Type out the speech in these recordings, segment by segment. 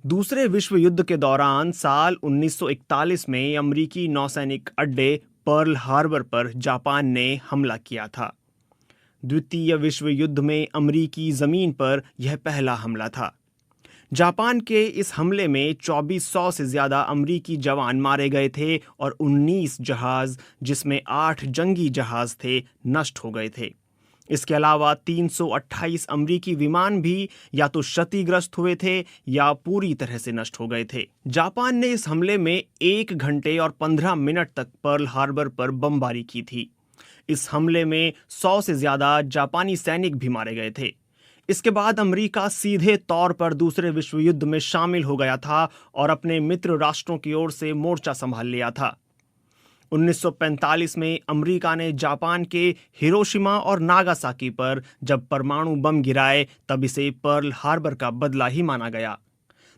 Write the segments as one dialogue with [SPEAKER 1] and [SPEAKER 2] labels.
[SPEAKER 1] दूसरे विश्व युद्ध के दौरान साल 1941 में अमेरिकी नौसैनिक अड्डे पर्ल हार्बर पर जापान ने हमला किया था। द्वितीय विश्व युद्ध में अमेरिकी जमीन पर यह पहला हमला था। जापान के इस हमले में 2400 से ज्यादा अमेरिकी जवान मारे गए थे और 19 जहाज, जिसमें 8 जंगी जहाज थे, नष्ट हो गए थे। इसके अलावा 328 अमेरिकी विमान भी या तो क्षतिग्रस्त हुए थे या पूरी तरह से नष्ट हो गए थे। जापान ने इस हमले में 1 घंटे और 15 मिनट तक पर्ल हार्बर पर बमबारी की थी। इस हमले में 100 से ज्यादा जापानी सैनिक भी मारे गए थे। इसके बाद अमेरिका सीधे तौर पर दूसरे विश्व युद्ध में शामिल हो गया था और अपने मित्र राष्ट्रों की ओर से मोर्चा संभाल लिया था। 1945 में अमेरिका ने जापान के हिरोशिमा और नागासाकी पर जब परमाणु बम गिराए, तब इसे पर्ल हार्बर का बदला ही माना गया।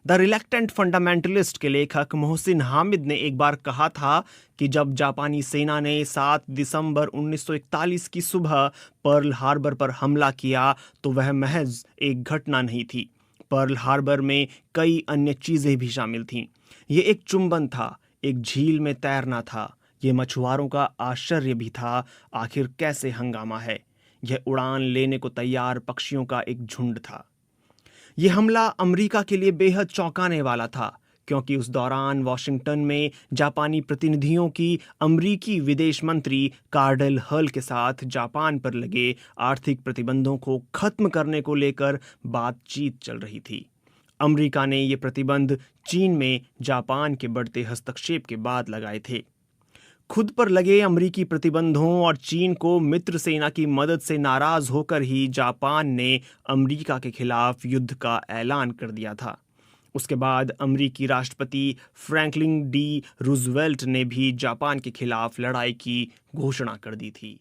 [SPEAKER 1] द रिलक्टेंट फंडामेंटलिस्ट के लेखक मोहसिन हामिद ने एक बार कहा था कि जब जापानी सेना ने 7 दिसंबर 1941 की सुबह पर्ल हार्बर पर हमला किया तो वह महज एक घटना नहीं थी। पर्ल हार्बर में कई अन्य चीजें भी शामिल थीं। ये एक चुंबन था, एक झील में तैरना था, ये मछुआरों का आश्चर्य भी था, आखिर कैसे हंगामा है। यह उड़ान लेने को तैयार पक्षियों का एक झुंड था। यह हमला अमेरिका के लिए बेहद चौंकाने वाला था, क्योंकि उस दौरान वॉशिंगटन में जापानी प्रतिनिधियों की अमेरिकी विदेश मंत्री कार्डेल हल के साथ जापान पर लगे आर्थिक प्रतिबंधों को खत्म करने को लेकर बातचीत चल रही थी। अमेरिका ने ये प्रतिबंध चीन में जापान के बढ़ते हस्तक्षेप के बाद लगाए थे। खुद पर लगे अमेरिकी प्रतिबंधों और चीन को मित्र सेना की मदद से नाराज होकर ही जापान ने अमेरिका के खिलाफ युद्ध का ऐलान कर दिया था। उसके बाद अमेरिकी राष्ट्रपति फ्रैंकलिन डी रूजवेल्ट ने भी जापान के खिलाफ लड़ाई की घोषणा कर दी थी।